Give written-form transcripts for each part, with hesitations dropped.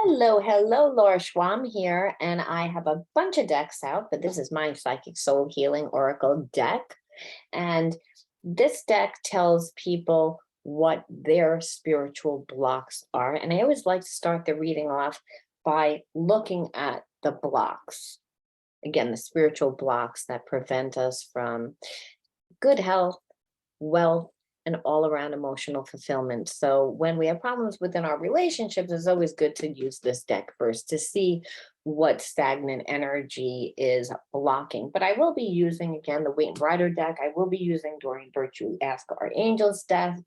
Hello, Laura Schwalm here, and I have a bunch of decks out, but this is my Psychic Soul Healing Oracle deck. And this deck tells people what their spiritual blocks are. And I always like to start the reading off by looking at the blocks. Again, the spiritual blocks that prevent us from good health, wealth, and all around emotional fulfillment. So when we have problems within our relationships, it's always good to use this deck first to see what stagnant energy is blocking. But I will be using, again, the Waiting Rider deck. I will be using Doreen Virtue Ask Our Angels deck,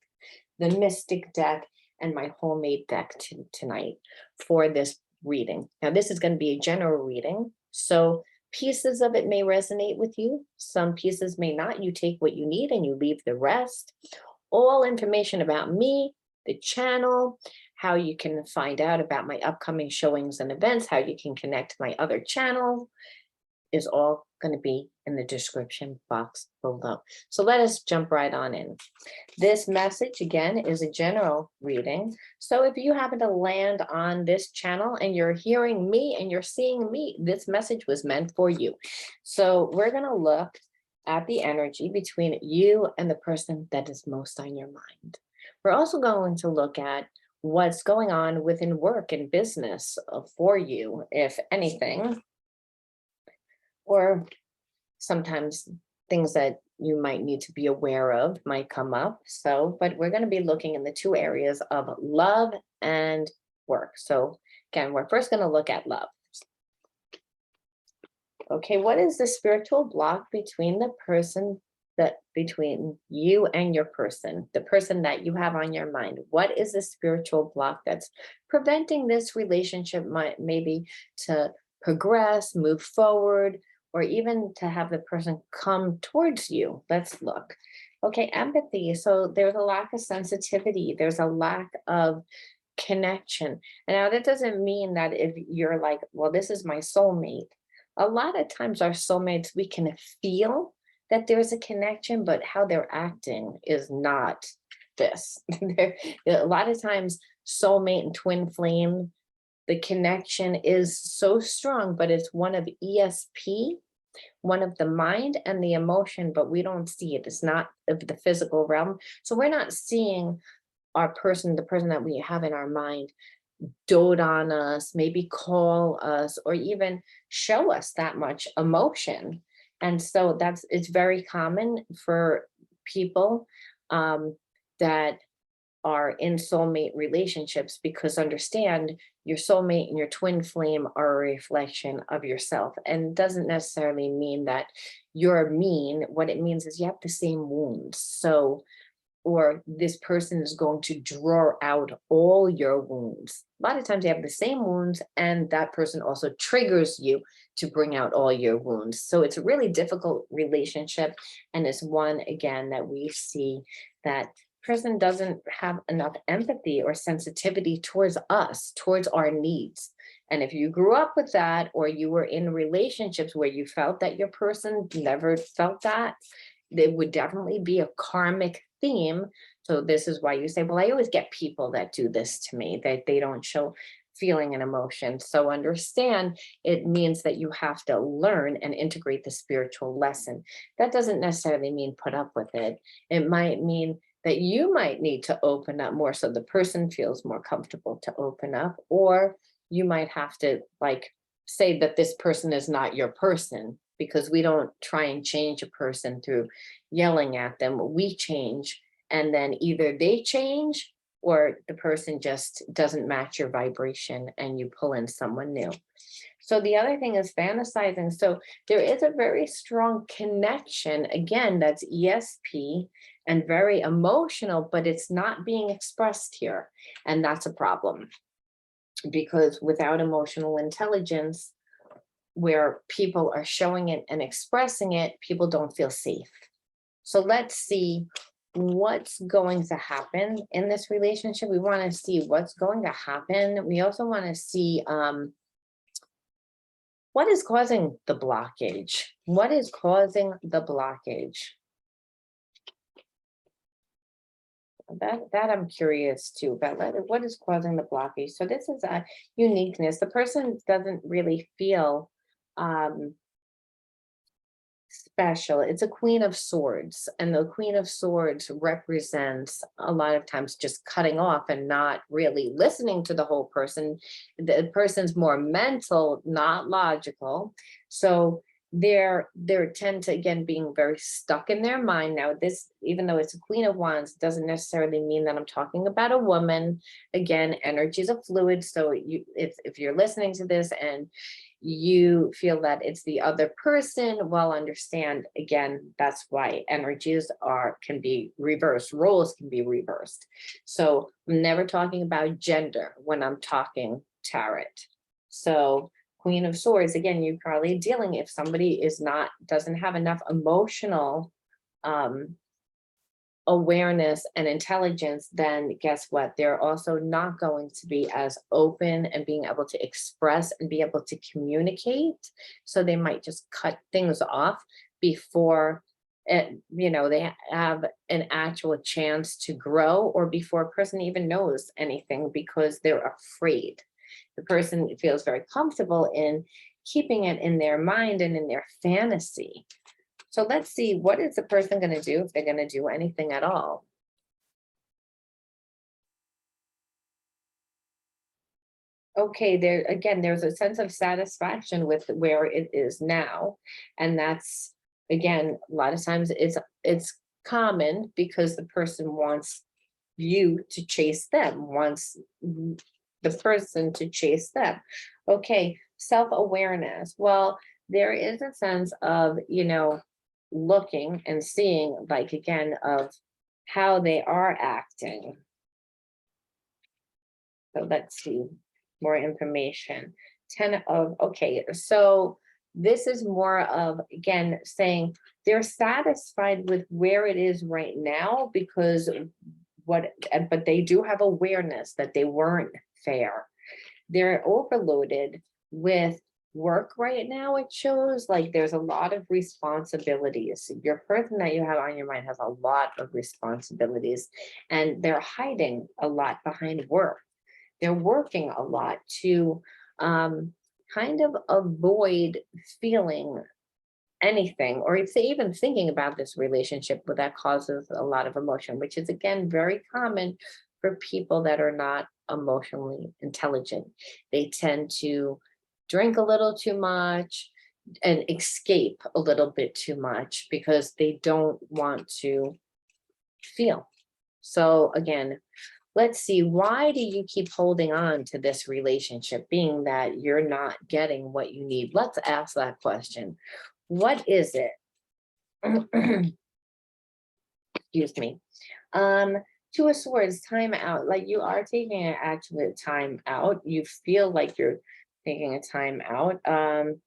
the Mystic deck, and my Homemade deck tonight for this reading. Now, this is going to be a general reading. So pieces of it may resonate with you. Some pieces may not. You take what you need and you leave the rest. All information about me, the channel, how you can find out about my upcoming showings and events, how you can connect to my other channel is all going to be in the description box below. So let us jump right on in. This message, again, is a general reading. So if you happen to land on this channel and you're hearing me and you're seeing me, this message was meant for you. So we're going to look at the energy between you and the person that is most on your mind. We're also going to look at what's going on within work and business for you, if anything, or sometimes things that you might need to be aware of might come up. So, but we're going to be looking in the two areas of love and work. So again, we're first going to look at love. Okay, what is the spiritual block between between you and your person, the person that you have on your mind? What is the spiritual block that's preventing this relationship, maybe to progress, move forward, or even to have the person come towards you? Let's look. Okay, empathy. So there's a lack of sensitivity. There's a lack of connection. And now that doesn't mean that if you're like, well, this is my soulmate. A lot of times our soulmates, we can feel that there's a connection, but how they're acting is not this. A lot of times soulmate and twin flame, the connection is so strong, but it's one of ESP, one of the mind and the emotion, but we don't see it. It's not of the physical realm. So we're not seeing our person, the person that we have in our mind, dote on us, maybe call us, or even show us that much emotion. And so it's very common for people that are in soulmate relationships, because understand your soulmate and your twin flame are a reflection of yourself, and doesn't necessarily mean that you're mean. What it means is you have the same wounds. So, or this person is going to draw out all your wounds. A lot of times you have the same wounds, and that person also triggers you to bring out all your wounds. So it's a really difficult relationship. And it's one, again, that we see that person doesn't have enough empathy or sensitivity towards us, towards our needs. And if you grew up with that, or you were in relationships where you felt that your person never felt that, there would definitely be a karmic theme. So this is why you say, well, I always get people that do this to me, that they don't show feeling and emotion. So understand, it means that you have to learn and integrate the spiritual lesson. That doesn't necessarily mean put up with it. It might mean that you might need to open up more so the person feels more comfortable to open up, or you might have to say that this person is not your person, because we don't try and change a person through yelling at them. We change, and then either they change or the person just doesn't match your vibration and you pull in someone new. So the other thing is fantasizing. So there is a very strong connection, again, that's ESP and very emotional, but it's not being expressed here. And that's a problem, because without emotional intelligence, where people are showing it and expressing it, people don't feel safe. So let's see what's going to happen in this relationship. We want to see what's going to happen. We also want to see what is causing the blockage. What is causing the blockage? That I'm curious too about, what is causing the blockage. So this is a uniqueness. The person doesn't really feel um special. It's a Queen of Swords, and the Queen of Swords represents a lot of times just cutting off and not really listening to the whole person. The person's more mental, not logical. So they're tend to, again, being very stuck in their mind. Now, this, even though it's a Queen of Wands, doesn't necessarily mean that I'm talking about a woman. Again, energy is a fluid. So if you're listening to this and you feel that it's the other person, well, understand, again, that's why energies can be reversed, roles can be reversed. So I'm never talking about gender when I'm talking tarot. So Queen of Swords, again, you're probably dealing, if somebody doesn't have enough emotional um awareness and intelligence, then guess what? They're also not going to be as open and being able to express and be able to communicate. So they might just cut things off before they have an actual chance to grow, or before a person even knows anything, because they're afraid. The person feels very comfortable in keeping it in their mind and in their fantasy. So let's see, what is the person going to do, if they're going to do anything at all? Okay, there again, there's a sense of satisfaction with where it is now. And that's, again, a lot of times it's common because the person wants you to chase them, wants the person to chase them. Okay, self-awareness. Well, there is a sense of, looking and seeing, like, again, of how they are acting. So let's see more information. 10 of, okay, so this is more of, again, saying they're satisfied with where it is right now, because but they do have awareness that they weren't fair. They're overloaded with work right now. It shows like there's a lot of responsibilities. Your person that you have on your mind has a lot of responsibilities, and they're hiding a lot behind work. They're working a lot to kind of avoid feeling anything, or if they even thinking about this relationship, but that causes a lot of emotion, which is, again, very common for people that are not emotionally intelligent. They tend to drink a little too much and escape a little bit too much because they don't want to feel. So again, let's see, why do you keep holding on to this relationship, being that you're not getting what you need? Let's ask that question. What is it? Excuse me. Um, Two of Swords, time out. Like, you are taking an actual time out. You feel like you're taking a time out. And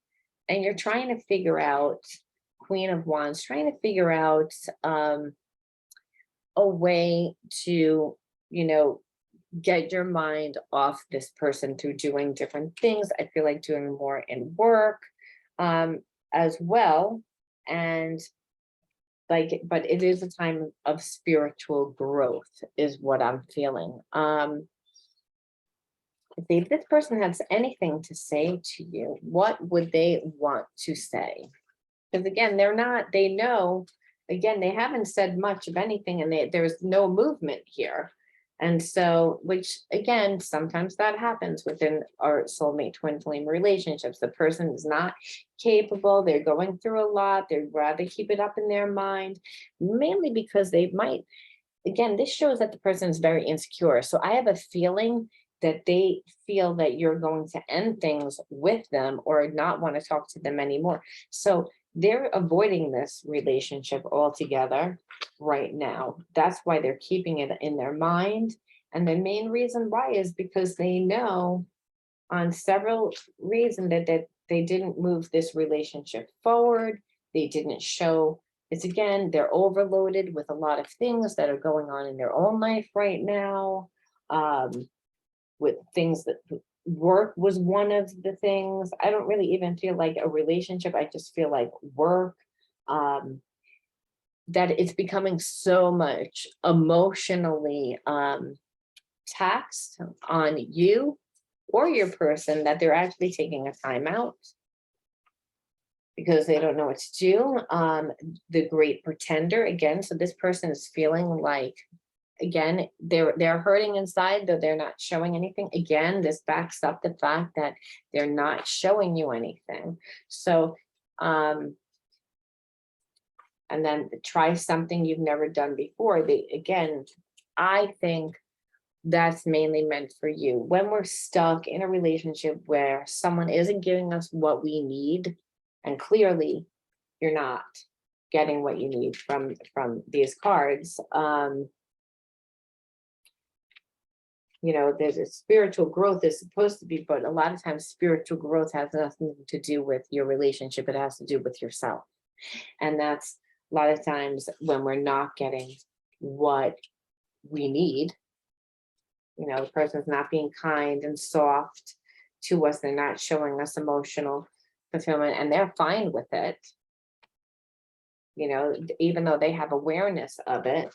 you're trying to figure out, Queen of Wands, trying to figure out a way to, you know, get your mind off this person through doing different things. I feel like doing more in work as well. And like, but it is a time of spiritual growth is what I'm feeling. If this person has anything to say to you, what would they want to say? Because again, they know, again, they haven't said much of anything, and there's no movement here. And so, which again, sometimes that happens within our soulmate twin flame relationships. The person is not capable, they're going through a lot, they'd rather keep it up in their mind, mainly because they might, again, this shows that the person is very insecure. So I have a feeling that they feel that you're going to end things with them or not want to talk to them anymore. So they're avoiding this relationship altogether right now. That's why they're keeping it in their mind. And the main reason why is because they know on several reasons that they didn't move this relationship forward. They didn't show, it's, again, they're overloaded with a lot of things that are going on in their own life right now. With things that work was one of the things. I don't really even feel like a relationship. I just feel like work. that it's becoming so much emotionally taxed on you or your person that they're actually taking a time out because they don't know what to do. The great pretender again. So this person is feeling like, again, they're hurting inside, though they're not showing anything. Again, this backs up the fact that they're not showing you anything. So, and then try something you've never done before. Again, I think that's mainly meant for you. When we're stuck in a relationship where someone isn't giving us what we need, and clearly you're not getting what you need from these cards, you know, there's a spiritual growth is supposed to be, but a lot of times spiritual growth has nothing to do with your relationship. It has to do with yourself. And that's a lot of times when we're not getting what we need. You know, the person's not being kind and soft to us. They're not showing us emotional fulfillment, and they're fine with it. You know, even though they have awareness of it,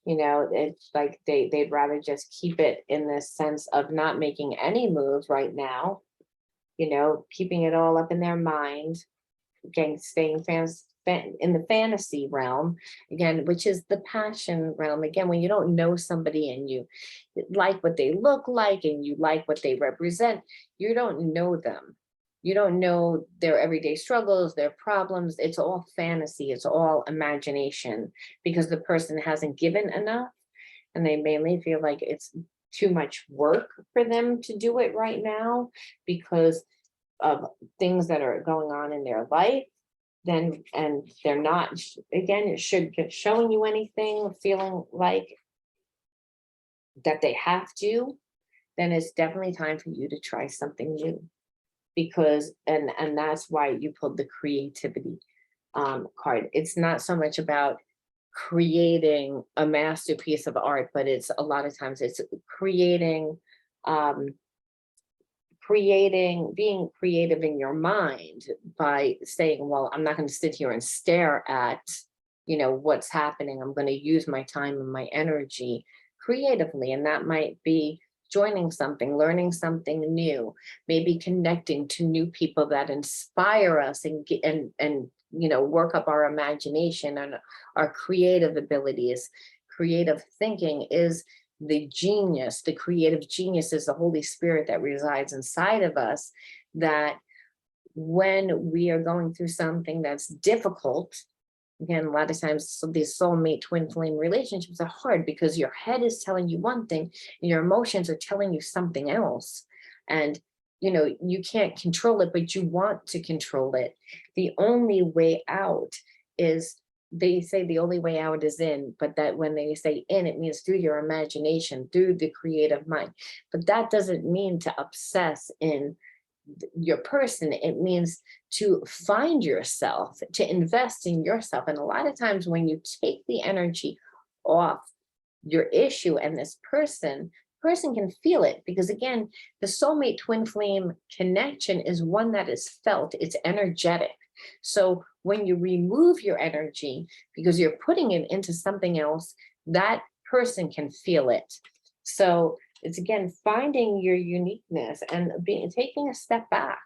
you know, it's like they'd rather just keep it in this sense of not making any moves right now, you know, keeping it all up in their mind, again, staying in the fantasy realm, again, which is the passion realm. Again, when you don't know somebody and you like what they look like and you like what they represent, you don't know them. You don't know their everyday struggles, their problems. It's all fantasy. It's all imagination because the person hasn't given enough and they mainly feel like it's too much work for them to do it right now because of things that are going on in their life. Then, and they're not, again, it should get showing you anything, feeling like that they have to, then it's definitely time for you to try something new. Because, and that's why you pulled the creativity card. It's not so much about creating a masterpiece of art, but it's a lot of times it's creating, being creative in your mind by saying, well, I'm not going to sit here and stare at, you know, what's happening. I'm going to use my time and my energy creatively. And that might be joining something, learning something new, maybe connecting to new people that inspire us and you know, work up our imagination and our creative abilities. Creative thinking is the genius. The creative genius is the Holy Spirit that resides inside of us, that when we are going through something that's difficult, again, a lot of times these soulmate twin flame relationships are hard because your head is telling you one thing and your emotions are telling you something else. And you know, you can't control it, but you want to control it. The only way out is, they say the only way out is in, but that when they say in, it means through your imagination, through the creative mind. But that doesn't mean to obsess in your person. It means to find yourself, to invest in yourself. And a lot of times when you take the energy off your issue and this person can feel it, because again, the soulmate twin flame connection is one that is felt, it's energetic. So when you remove your energy because you're putting it into something else, that person can feel it. So it's again finding your uniqueness and taking a step back,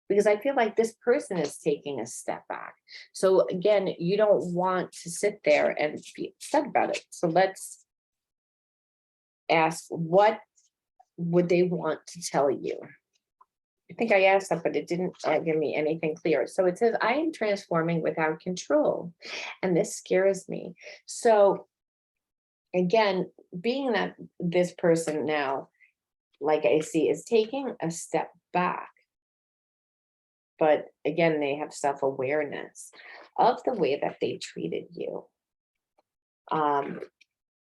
because I feel like this person is taking a step back. So again, you don't want to sit there and be upset about it. So let's ask, what would they want to tell you? I think I asked that, but it didn't give me anything clear. So it says, I am transforming without control, and this scares me. So again, being that this person now, like I see, is taking a step back, but again, they have self-awareness of the way that they treated you.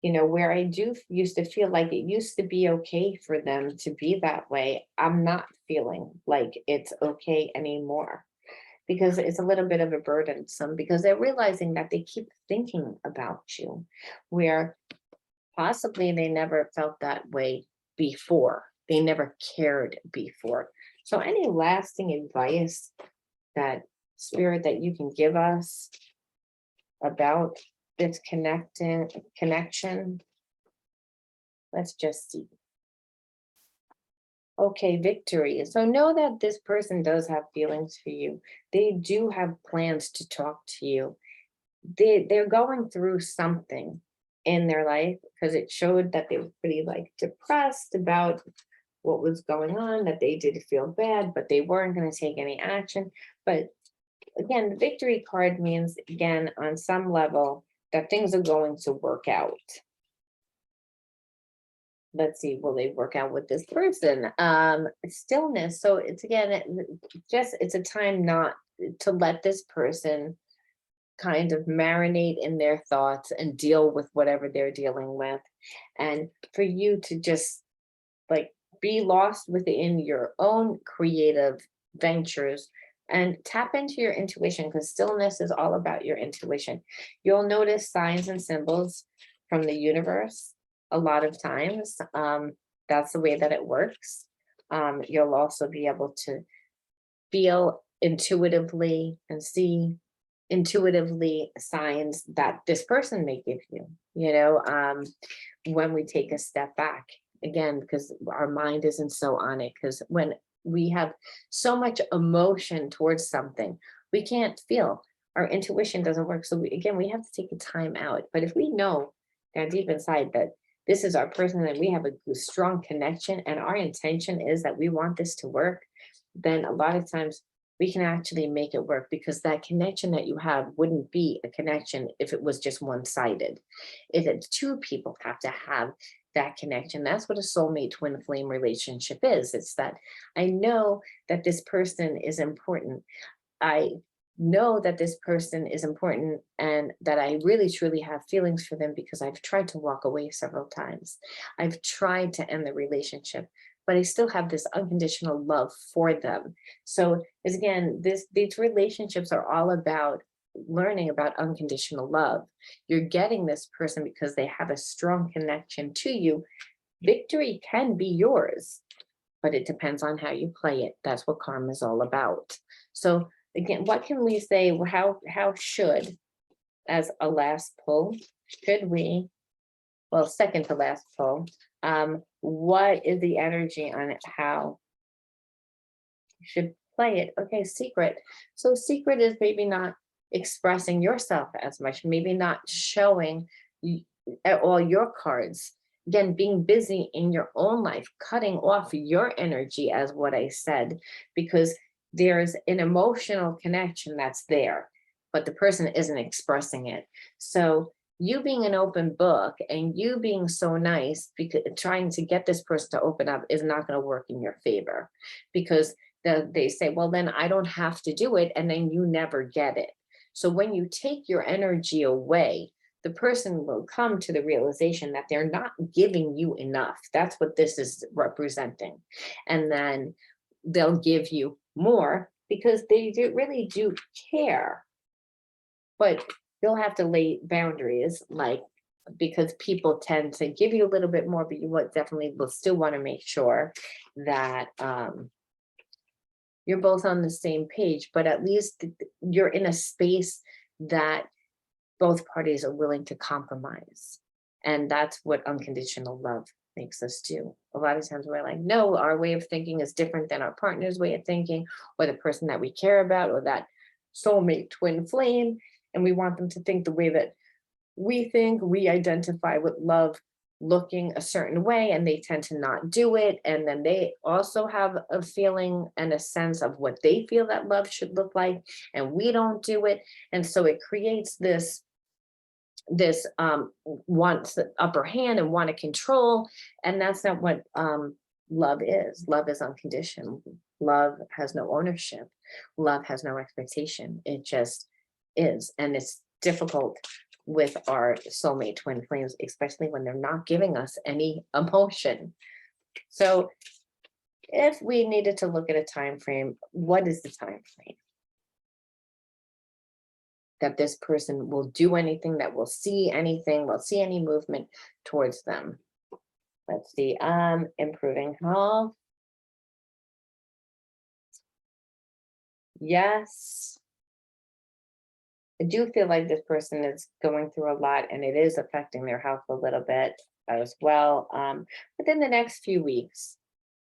You know, where I do used to feel like it used to be okay for them to be that way, I'm not feeling like it's okay anymore, because it's a little bit of a burdensome, because they're realizing that they keep thinking about you, where possibly they never felt that way before. They never cared before. So any lasting advice that Spirit, that you can give us about this connection? Let's just see. Okay, victory. So know that this person does have feelings for you. They do have plans to talk to you. They're going through something in their life, because it showed that they were pretty like depressed about what was going on, that they did feel bad, but they weren't going to take any action. But again, the victory card means, again, on some level, that things are going to work out. Let's see, will they work out with this person? Stillness. So it's, again, it's a time not to let this person kind of marinate in their thoughts and deal with whatever they're dealing with. And for you to just like be lost within your own creative ventures and tap into your intuition, because stillness is all about your intuition. You'll notice signs and symbols from the universe a lot of times. That's the way that it works. You'll also be able to feel intuitively and see intuitively signs that this person may give you, when we take a step back, again, because our mind isn't so on it. Because when we have so much emotion towards something, we can't feel, our intuition doesn't work. So we have to take a time out. But if we know down deep inside that this is our person and we have a strong connection and our intention is that we want this to work, then a lot of times we can actually make it work, because that connection that you have wouldn't be a connection if it was just one-sided. If it's two people have to have that connection, that's what a soulmate twin flame relationship is. It's that I know that this person is important. I know that this person is important and that I really truly have feelings for them, because I've tried to walk away several times. I've tried to end the relationship, but I still have this unconditional love for them. So is, again, these relationships are all about learning about unconditional love. You're getting this person because they have a strong connection to you. Victory can be yours, but it depends on how you play it. That's what karma is all about. So again, what can we say? How should, as a last pull, should we, well, second to last pull, what is the energy on it? How you should play it? Okay, secret. So secret is maybe not expressing yourself as much, maybe not showing all your cards. Again, being busy in your own life, cutting off your energy, as what I said, because there's an emotional connection that's there, but the person isn't expressing it. So you being an open book and you being so nice, because trying to get this person to open up is not going to work in your favor, because they say, well, then I don't have to do it. And then you never get it. So when you take your energy away, the person will come to the realization that they're not giving you enough. That's what this is representing. And then they'll give you more because they really do care. But you'll have to lay boundaries, like, because people tend to give you a little bit more, but you definitely will still want to make sure that you're both on the same page, but at least you're in a space that both parties are willing to compromise. And that's what unconditional love makes us do. A lot of times we're like, no, our way of thinking is different than our partner's way of thinking, or the person that we care about, or that soulmate twin flame. And we want them to think the way that we think. We identify with love looking a certain way, and they tend to not do it. And then they also have a feeling and a sense of what they feel that love should look like, and we don't do it. And so it creates this wants the upper hand and want to control. And that's not what love is. Love is unconditional. Love has no ownership. Love has no expectation. It just is. And it's difficult with our soulmate twin flames, especially when they're not giving us any emotion. So if we needed to look at a time frame, what is the time frame that this person will do anything, that will see anything, will see any movement towards them? Let's see, improving health. Yes. I do feel like this person is going through a lot and it is affecting their health a little bit as well. Within the next few weeks,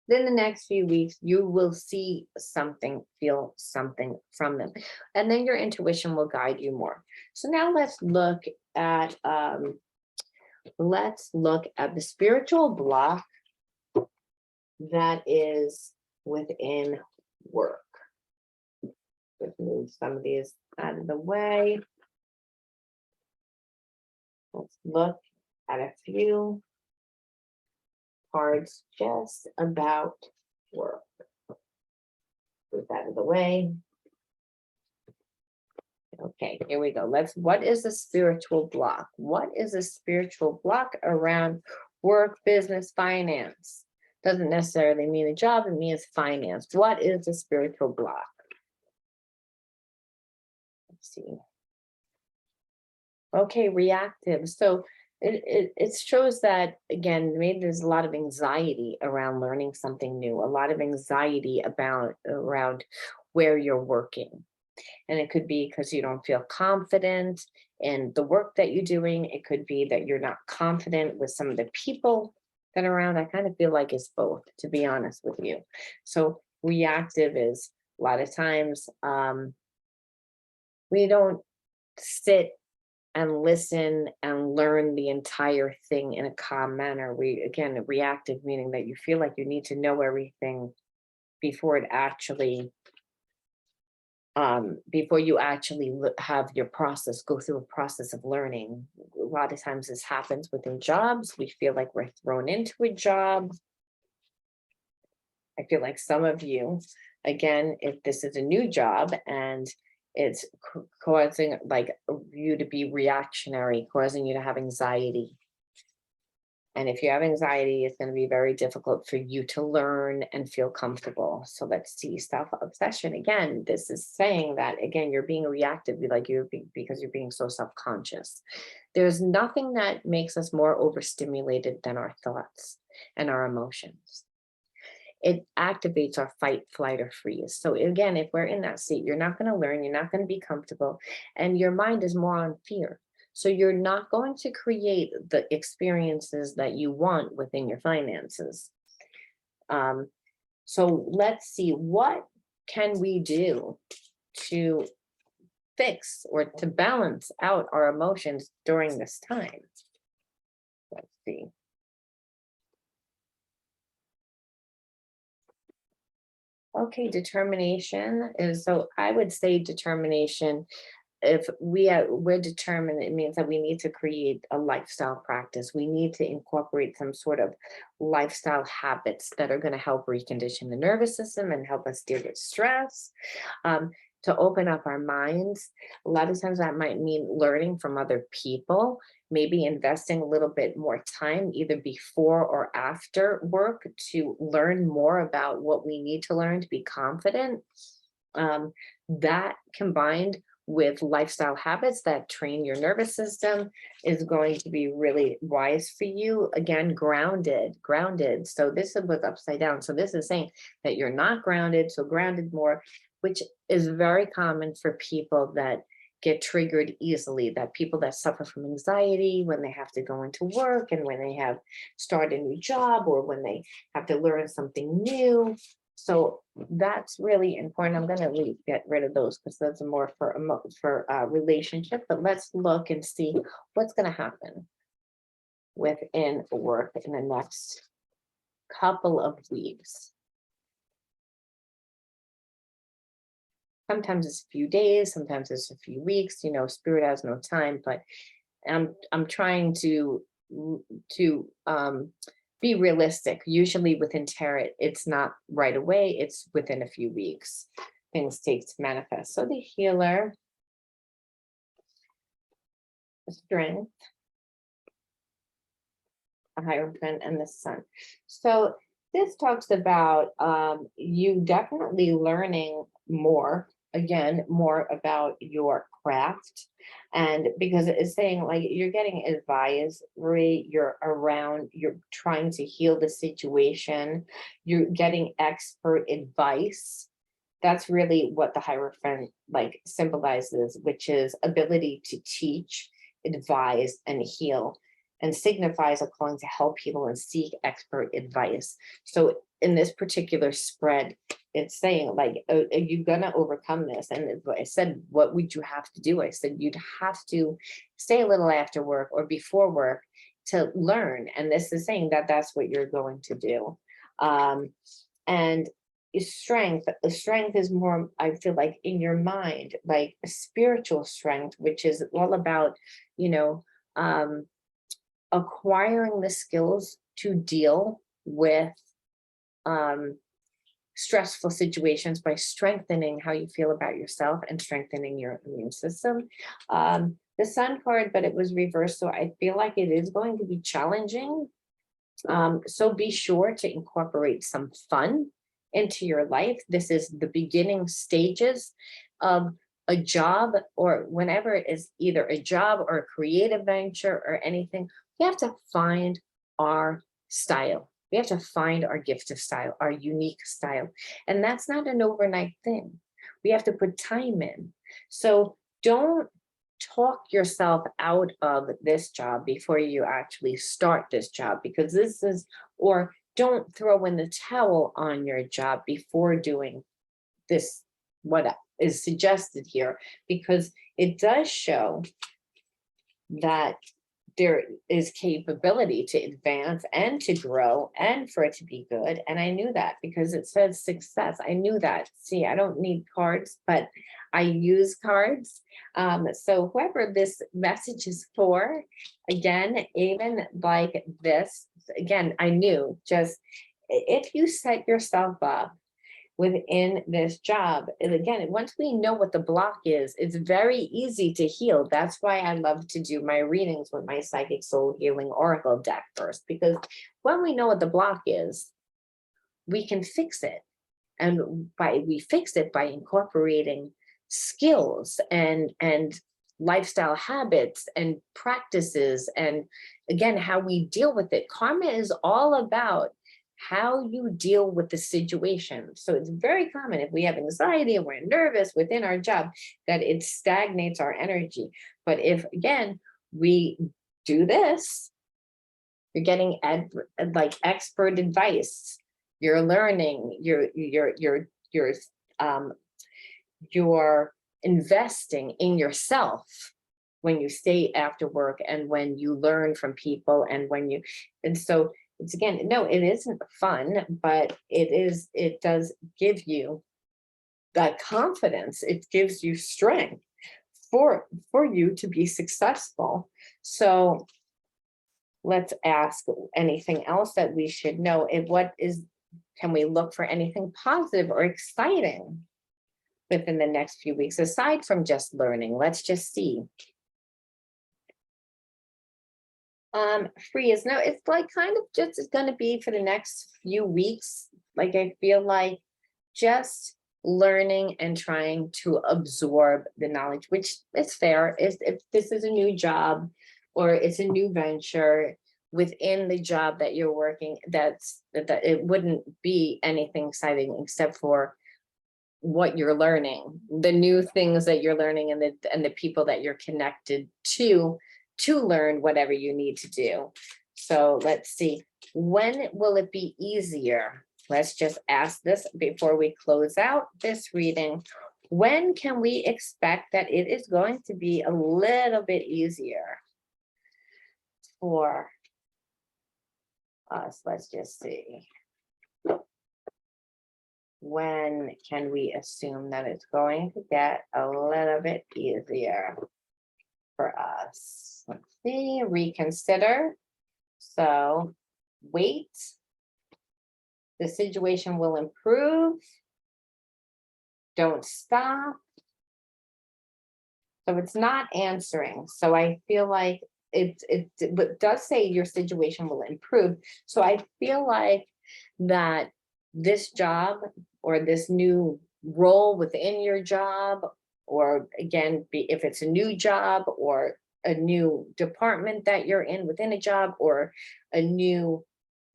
you will see something, feel something from them. And then your intuition will guide you more. So now let's look at the spiritual block that is within work. Let's move some of these out of the way. Let's look at a few cards just about work. Put that out of the way. Okay, here we go. What is the spiritual block? What is a spiritual block around work, business, finance? Doesn't necessarily mean a job, it means finance. What is the spiritual block? Let's see. Okay, reactive. So it shows that, again, maybe there's a lot of anxiety around learning something new, a lot of anxiety around where you're working. And it could be because you don't feel confident in the work that you're doing. It could be that you're not confident with some of the people that are around. I kind of feel like it's both, to be honest with you. So reactive is a lot of times we don't sit and listen and learn the entire thing in a calm manner. Again, reactive meaning that you feel like you need to know everything before it actually before you actually have your process, go through a process of learning. A lot of times this happens within jobs. We feel like we're thrown into a job. I feel like some of you, again, if this is a new job and it's causing like you to be reactionary, causing you to have anxiety. And if you have anxiety, it's going to be very difficult for you to learn and feel comfortable. So let's see, self-obsession. Again, this is saying that, again, you're being reactive, because you're being so self-conscious. There's nothing that makes us more overstimulated than our thoughts and our emotions. It activates our fight, flight, or freeze. So again, if we're in that seat, you're not going to learn, you're not going to be comfortable, and your mind is more on fear. So you're not going to create the experiences that you want within your finances. So let's see, what can we do to fix or to balance out our emotions during this time? Let's see. Okay, determination is, so I would say determination, if we're determined, it means that we need to create a lifestyle practice. We need to incorporate some sort of lifestyle habits that are going to help recondition the nervous system and help us deal with stress. To open up our minds. A lot of times that might mean learning from other people, maybe investing a little bit more time, either before or after work, to learn more about what we need to learn to be confident. That combined with lifestyle habits that train your nervous system is going to be really wise for you. Again, grounded. So this was upside down. So this is saying that you're not grounded, so grounded more, which is very common for people that get triggered easily, that people that suffer from anxiety when they have to go into work and when they have start a new job or when they have to learn something new. So that's really important. I'm going to get rid of those because those are more for relationship. But let's look and see what's going to happen within work in the next couple of weeks. Sometimes it's a few days, sometimes it's a few weeks. Spirit has no time, but I'm trying to be realistic. Usually within tarot, it's not right away, it's within a few weeks. Things take to manifest. So the healer, the strength, a Hierophant, and the sun. So this talks about you definitely learning more, again, more about your craft. And because it's saying like you're getting advisory, you're trying to heal the situation, you're getting expert advice that's really what the Hierophant like symbolizes, which is ability to teach, advise, and heal, and signifies a calling to help people and seek expert advice. So in this particular spread, it's saying like, are you gonna overcome this? And I said, what would you have to do? I said, you'd have to stay a little after work or before work to learn. And this is saying that that's what you're going to do. And strength is more, I feel like, in your mind, like a spiritual strength, which is all about, you know, acquiring the skills to deal with stressful situations by strengthening how you feel about yourself and strengthening your immune system. The Sun card, but it was reversed, so I feel like it is going to be challenging. So be sure to incorporate some fun into your life. This is the beginning stages of a job, or whenever it is either a job or a creative venture or anything. We have to find our style. We have to find our gift of style, our unique style. And that's not an overnight thing. We have to put time in. So don't talk yourself out of this job before you actually start this job, because this is, or don't throw in the towel on your job before doing this, what is suggested here, because it does show that there is capability to advance and to grow and for it to be good. And I knew that because it says success. I knew that. See, I don't need cards, but I use cards. So whoever this message is for, again, even like this, again, I knew, just if you set yourself up within this job, and again, once we know what the block is, it's very easy to heal. That's why I love to do my readings with my Psychic Soul Healing Oracle deck first, because when we know what the block is, we can fix it. And we fix it by incorporating skills and lifestyle habits and practices, and again, how we deal with it. Karma is all about how you deal with the situation. So it's very common if we have anxiety and we're nervous within our job, that it stagnates our energy. But if, again, we do this, you're getting like expert advice, you're learning, you're investing in yourself when you stay after work, and when you learn from people, and so it's, again, no, it isn't fun, but it does give you that confidence. It gives you strength for you to be successful. So let's ask anything else that we should know. And can we look for anything positive or exciting within the next few weeks, aside from just learning? Let's just see. Free is, no, it's like kind of just going to be for the next few weeks. Like, I feel like just learning and trying to absorb the knowledge, which is fair. If this is a new job or it's a new venture within the job that you're working, that it wouldn't be anything exciting except for what you're learning, the new things that you're learning, and the people that you're connected to learn whatever you need to do. So let's see, when will it be easier? Let's just ask this before we close out this reading. When can we expect that it is going to be a little bit easier for us? Let's just see. When can we assume that it's going to get a little bit easier for us? Let's see, reconsider. So wait, the situation will improve. Don't stop. So it's not answering. So I feel like it does say your situation will improve. So I feel like that this job or this new role within your job, or again, if it's a new job or a new department that you're in within a job, or a new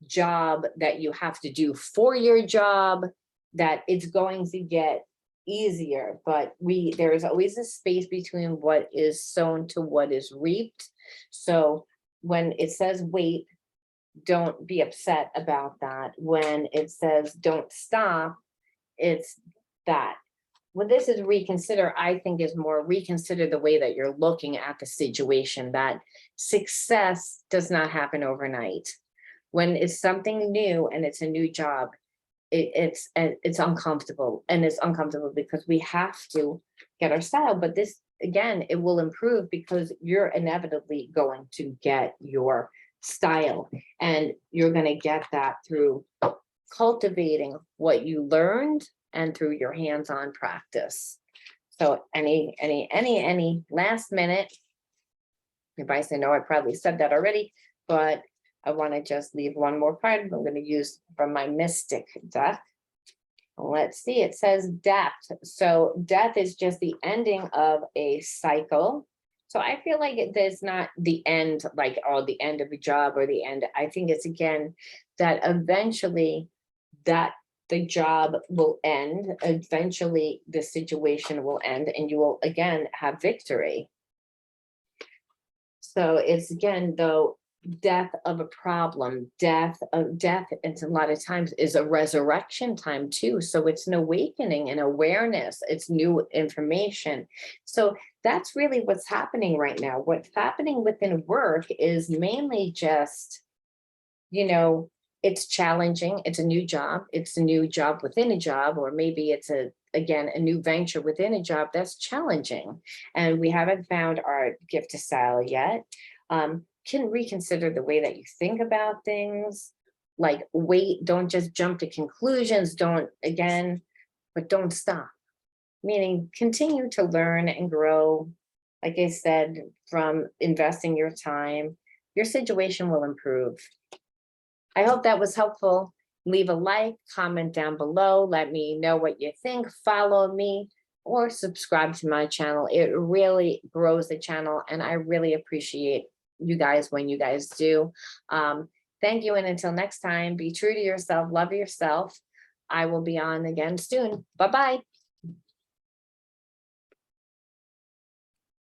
job that you have to do for your job, that it's going to get easier, but there is always a space between what is sown to what is reaped. So when it says wait, don't be upset about that. When it says don't stop, it's that. When this is reconsider, I think is more reconsider the way that you're looking at the situation, that success does not happen overnight. When it's something new and it's a new job, it's uncomfortable, and it's uncomfortable because we have to get our style. But this, again, it will improve because you're inevitably going to get your style, and you're going to get that through cultivating what you learned and through your hands-on practice. So any last minute advice? I know I probably said that already, but I want to just leave one more card. I'm going to use from my Mystic deck. Let's see, it says death. So death is just the ending of a cycle. So I feel like there's not the end, like, oh, the end of a job or the end. I think it's, again, that eventually that the job will end. Eventually the situation will end and you will again have victory. So it's, again, though, death of a problem, death, it's a lot of times is a resurrection time too. So it's an awakening and awareness, it's new information. So that's really what's happening right now. What's happening within work is mainly just, it's challenging. It's a new job. It's a new job within a job, or maybe it's again, a new venture within a job that's challenging. And we haven't found our gift to style yet. Can reconsider the way that you think about things. Like, wait, don't just jump to conclusions. But don't stop. Meaning continue to learn and grow. Like I said, from investing your time, your situation will improve. I hope that was helpful. Leave a like, comment down below. Let me know what you think. Follow me or subscribe to my channel. It really grows the channel, and I really appreciate you guys when you guys do. Thank you, and until next time, be true to yourself, love yourself. I will be on again soon. Bye-bye.